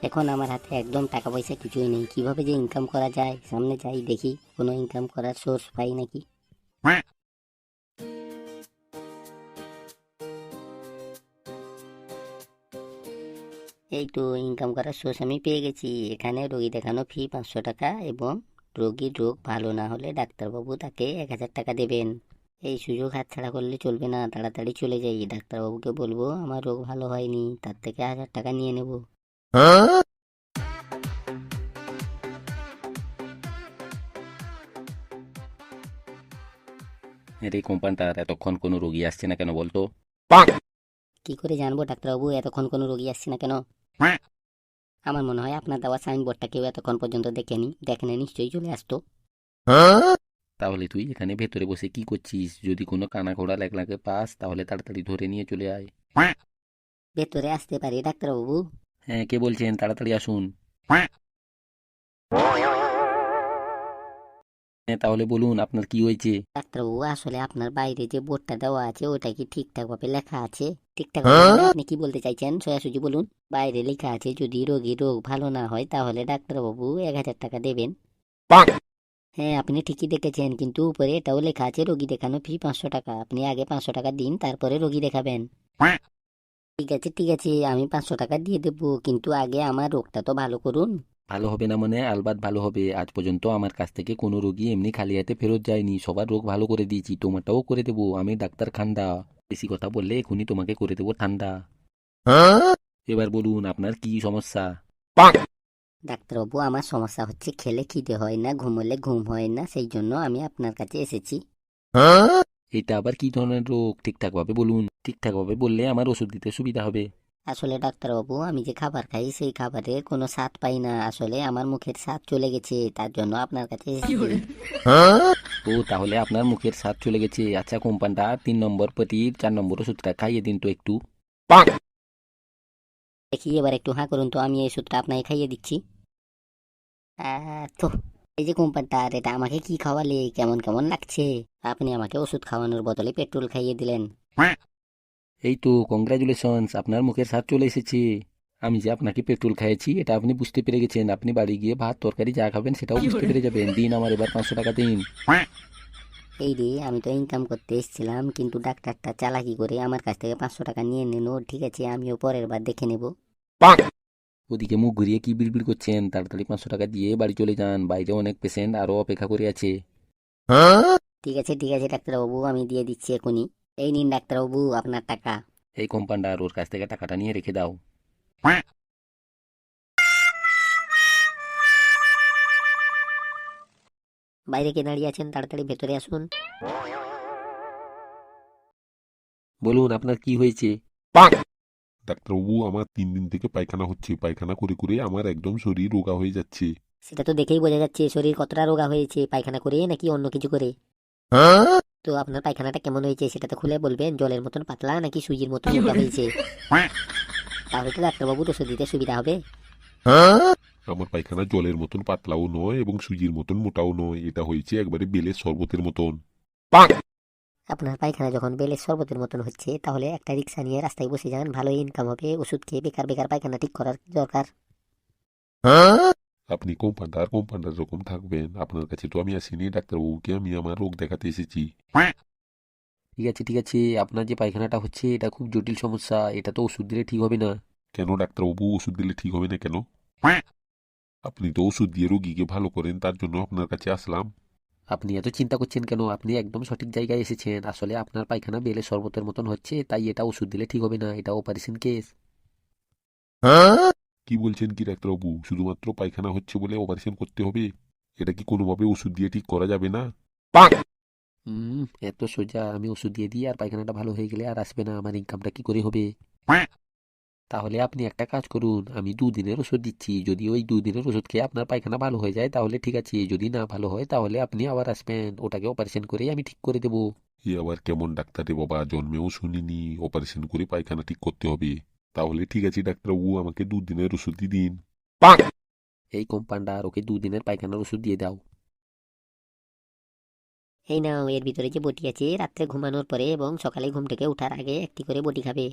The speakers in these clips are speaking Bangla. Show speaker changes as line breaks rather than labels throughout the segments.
এখন আমার হাতে একদম টাকা পয়সা কিছুই নেই, কিভাবে যে ইনকাম করা যায়। সামনে যাই দেখি কোনো ইনকাম করার সোর্স পাই নাকি। এই তো ইনকাম করার সোর্স আমি পেয়ে গেছি। এখানে রোগী দেখানো ফি 500 টাকা এবং রোগীর রোগ ভালো না হলে ডাক্তারবাবু তাকে 1000 টাকা দেবেন। এই সুযোগ হাতছাড়া করলে চলবে না, তাড়াতাড়ি চলে যাই। ডাক্তারবাবুকে বলবো আমার রোগ ভালো হয়নি, তার থেকে 1000 টাকা নিয়ে নেব।
আরে কোম্পানিটার এতক্ষণ কোনো রোগী আসছে না কেন বলতো?
কি করে জানবো ডাক্তারবাবু এতক্ষণ কোনো রোগী আসছে না কেন? আমার মনে হয় আপনার দেওয়া সাইনবোর্ডটা কেউ এতক্ষণ পর্যন্ত দেখেনি, দেখলে নিশ্চয়ই চলে আসতো।
তাহলে তুই এখানে ভেতরে বসে কি করছিস? যদি কোনো কানা ঘোড়া লেগলাকে পাস তাহলে তাড়াতাড়ি ধরে নিয়ে চলে আয়।
ভেতরে আসতে পারি ডাক্তারবাবু?
হ্যাঁ, কে বলছেন? তাড়াতাড়ি আসুন। হ্যাঁ, তাহলে বলুন আপনার কি হয়েছে?
ডাক্তারবাবু আসলে আপনার বাইরে যে বোর্ডটা দেওয়া আছে ওটা কি ঠিকঠাক ভাবে লেখা আছে? ঠিকঠাক ভাবে মানে আপনি কি বলতে চাইছেন সোজাসুজি বলুন। বাইরে লেখা আছে যদি রোগীর রোগ ভালো না হয় তাহলে ডাক্তারবাবু 1000 টাকা দেবেন। হ্যাঁ আপনি ঠিকই দেখেছেন, কিন্তু উপরে এটাও লেখা আছে রোগী দেখানো ফি 500 টাকা। আপনি আগে 500 টাকা দিন, তারপরে রোগী দেখাবেন। ঠিক আছে ঠিক আছে, আমি 500 টাকা দিয়ে দেবো, কিন্তু আগে আমার রোগটা তো ভালো করুন।
ভালো হবে না মানে? আলবাত ভালো হবে। আজ পর্যন্ত আমার কাছ থেকে কোনো রোগী এমনি খালি হাতে ফেরত যায়নি। সবার রোগ ভালো করে দিয়েছি, তোমারটাও করে দেবো। আমি ডাক্তার খান্ডা। বেশি কথা বললে এখনই তোমাকে করে দেবো ঠান্ডা। এবার বলুন আপনার কি সমস্যা?
ডাক্তারবাবু আমার সমস্যা হচ্ছে খেলে খিদে হয় না, ঘুমোলে ঘুম হয় না, সেই জন্য আমি আপনার কাছে এসেছি।
এটা আবার কি ধরনের রোগ? ঠিকঠাক ভাবে বলুন। ঠিকঠাক ভাবে বললে আমার ওষুধ দিতে সুবিধা হবে।
আসলে ডাক্তারবাবু আমি যে খাবার খাই সেই খাবারের কোনো স্বাদ পাই না, আসলে আমার মুখের স্বাদ চলে গেছে, তার জন্য আপনার কাছে এসেছি।
ও, তাহলে আপনার মুখের স্বাদ চলে গেছে। আচ্ছা কোম্পানটা 3 নম্বর পতির 4 নম্বর ওষুধটা খাইয়ে দিন তো একটু।
দেখি এবার একটু হাঁ করুন তো, আমি এই ওষুধটা আপনাকে খাইয়ে দিচ্ছি। তো এই যে কোম্পানিটা, আর এটা আমাকে কি খাওয়ালে? কেমন কেমন লাগছে? আপনি আমাকে ওষুধ খাওয়ানোর বদলে পেট্রোল খাইয়ে দিলেন।
এই তো কংগ্রাচুলেশনস, আপনার মুখের স্বাদ চলে এসেছে। আমি যে আপনাকে পেট্রোল খাইয়েছি এটা আপনি বুঝতে পেরে গেছেন। আপনি বাড়ি গিয়ে ভাত তরকারি যা খাবেন সেটাও বুঝতে পেরে যাবেন। দিন আমার এবার 500 টাকা দিন।
এই রে, আমি তো ইনকাম করতে এসেছিলাম, কিন্তু ডাক্তারটা চালাকি করে আমার কাছ থেকে 500 টাকা নিয়ে নিল। ঠিক আছে, আমিও পরের বার দেখে নেব।
ওদিকে মুখ ঘুরিয়ে কি বিড়বিড় করছেন? তাড়াতাড়ি 500 টাকা দিয়ে বাড়ি চলে যান, বাইরে অনেক পেশেন্ট আরো অপেক্ষা করে আছে।
ঠিক আছে ডাক্তারবাবু, আমি দিয়ে দিচ্ছি এখনই। এই নিন ডাক্তারবাবু আপনার টাকা।
এই কোম্পান্ডার ওর কাছ থেকে টাকাটা নিয়ে রেখে দাও।
বাইরে কে দাঁড়িয়ে আছেন? তাড়াতাড়ি ভেতরে আসুন।
বলুন আপনার কি হয়েছে?
ডাক্তারবাবু, আমার 3 দিন থেকে পায়খানা হচ্ছে। পায়খানা করে করে আমার একদম শরীর রোগা হয়ে যাচ্ছে।
সেটা তো দেখেই বোঝা যাচ্ছে শরীর কতটা রোগা হয়েছে, পায়খানা করে নাকি অন্য কিছু করে। তো আপনার পায়খানাটা কেমন হয়েছে সেটা তো খুলে বলবেন। জলের মতন পাতলা নাকি সুজির মতন মোটা হয়েছে? তাহলে তো ডাক্তারবাবু ওষুধ দিতে সুবিধা হবে।
আমার পায়খানা জলের মতন পাতলাও নয় এবং সুজির মতন মোটাও নয়, এটা হয়েছে একবারে বেলের শরবতের মতন।
আপনার পায়খানা যখন বেলের শরবতের মতন হচ্ছে, তাহলে একটা রিক্সা নিয়ে রাস্তায় বসে যান, ভালো ইনকাম হবে। ওষুধ খেয়ে বেকার বেকার পায়খানা ঠিক করার কি দরকার?
আপনি কোম্পান্ডার রকম থাকবেন। আপনার কাছে তো আমি আসিনি ডাক্তারবাবুকে, আমি আমার রোগ দেখাতে এসেছি।
ঠিক আছে ঠিক আছে, আপনার যে পায়খানাটা হচ্ছে এটা খুব জটিল সমস্যা, এটা তো ওষুধ দিলে ঠিক হবে না।
কেন ডাক্তারবাবু, ওষুধ দিলে ঠিক হবে না কেন? আপনি তো ওষুধ দিয়ে রোগীকে ভালো করেন, তার জন্য আপনার কাছে আসলাম।
আপনি এত চিন্তা করছেন কেন? আপনি একদম সঠিক জায়গায় এসেছেন। আসলে আপনার পায়খানা বেলে শরবতের মতন হচ্ছে, তাই এটা ওষুধ দিলে ঠিক হবে না, এটা অপারেশন কেস।
কি বলছেন কি ডাক্তারবাবু? শুধুমাত্র পায়খানা হচ্ছে বলে অপারেশন করতে হবে? এটা কি কোনোভাবে ওষুধ দিয়ে ঠিক করা যাবে না?
এত সোজা? আমি ওষুধ দিয়ে দিই আর পায়খানাটা ভালো হয়ে গেলে আর আসবে না? আমার ইনকামটা কি করে হবে? তাহলে আপনি একটা কাজ করুন, আমি 2 দিনের ওষুধ দিচ্ছি। যদি ওই 2 দিনের ওষুধ খেয়ে আপনার পায়খানা ভালো হয়ে যায় তাহলে ঠিক আছে, যদি না ভালো হয় তাহলে আপনি আবার আসবেন, ওটাকে অপারেশন করেই আমি ঠিক করে দেবো।
এ আবার কেমন ডাক্তার রে বাবা, জন্মেও শুনিনি অপারেশন করে পায়খানা ঠিক করতে হবে। তাহলে ঠিক আছে ডাক্তারবাবু, আমাকে 2 দিনের ওষুধই দিন।
এই কোম্পান্ডার ওকে 2 দিনের পায়খানার ওষুধ দিয়ে দাও।
এই নাও, এর ভিতরে যে বটি আছে, রাত্রে ঘুমানোর পরে এবং সকালে ঘুম থেকে ওঠার আগে একটি করে বটি খাবে।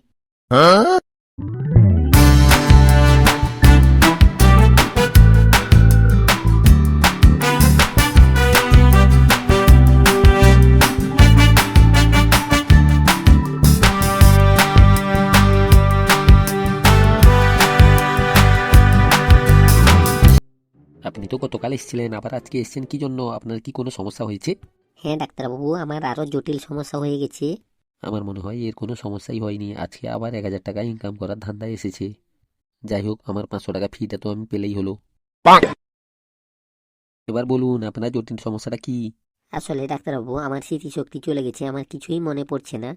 আপনি তো গতকাল এসেছিলেন, আবার আজকে এসেছেন কি জন্য? আপনার কি কোনো সমস্যা হয়েছে?
হ্যাঁ ডাক্তারবাবু, আমার আরো জটিল সমস্যা হয়ে গেছে।
আমার মনে হয় এর কোনো সমস্যাই হয়নি, আজকে আবার 1000 টাকা ইনকাম করার ধান্দায় এসেছে। যাই হোক, আমার 500 টাকা ফিটা তো আমি পেলেই হলো। এবার বলুন আপনার জটিল সমস্যাটা কি?
আসলে ডাক্তারবাবু, আমার স্মৃতিশক্তি চলে গেছে, আমার কিছুই মনে পড়ছে না।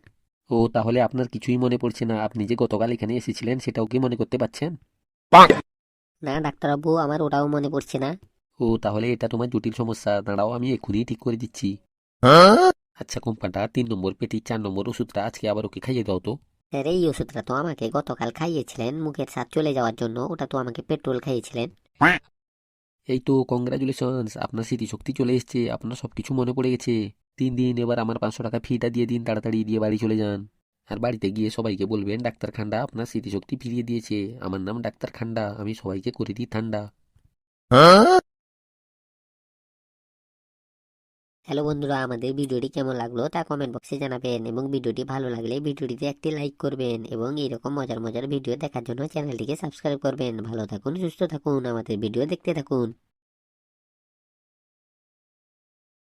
ও, তাহলে আপনার কিছুই মনে পড়ছে না? আপনি যে গতকাল এখানে এসেছিলেন সেটাও কি মনে করতে পারছেন?
না ডাক্তারবাবু, আমার ওটাও মনে পড়ছে না।
ও, তাহলে এটা তোমার জটিল সমস্যা। দাঁড়াও, আমি এক্ষুনি ঠিক করে দিচ্ছি। আচ্ছা কোম্পানটা 3 নম্বর পেটি 4 নম্বর ওষুধটা আজকে আবার ওকে খাইয়ে দাও তো।
স্যার, এই ওষুধটা তো আমাকে গতকাল খাইয়েছিলেন মুখের স্বাদ চলে যাওয়ার জন্য, ওটা তো আমাকে পেট্রোল খাইয়েছিলেন।
এই তো কংগ্রাচুলেশনস, আপনার স্মৃতিশক্তি চলে এসেছে, আপনার সবকিছু মনে পড়ে গেছে। 3 দিন, এবার আমার 500 টাকা ফিটা দিয়ে দিন, তাড়াতাড়ি দিয়ে বাড়ি চলে যান। আর বাড়িতে গিয়ে সবাইকে বলবেন ডাক্তার খান্ডা আপনার স্মৃতিশক্তি ফিরিয়ে দিয়েছে। আমার নাম ডাক্তার খান্ডা, আমি সবাইকে করে দিই ঠান্ডা।
হ্যালো বন্ধুরা, আমাদের ভিডিওটি কেমন লাগলো তা কমেন্ট বক্সে জানাবেন, এবং ভিডিওটি ভালো লাগলে ভিডিওটিতে একটি লাইক করবেন, এবং এইরকম মজার মজার ভিডিও দেখার জন্য চ্যানেলটিকে সাবস্ক্রাইব করবেন। ভালো থাকুন, সুস্থ থাকুন, আমাদের ভিডিও দেখতে থাকুন।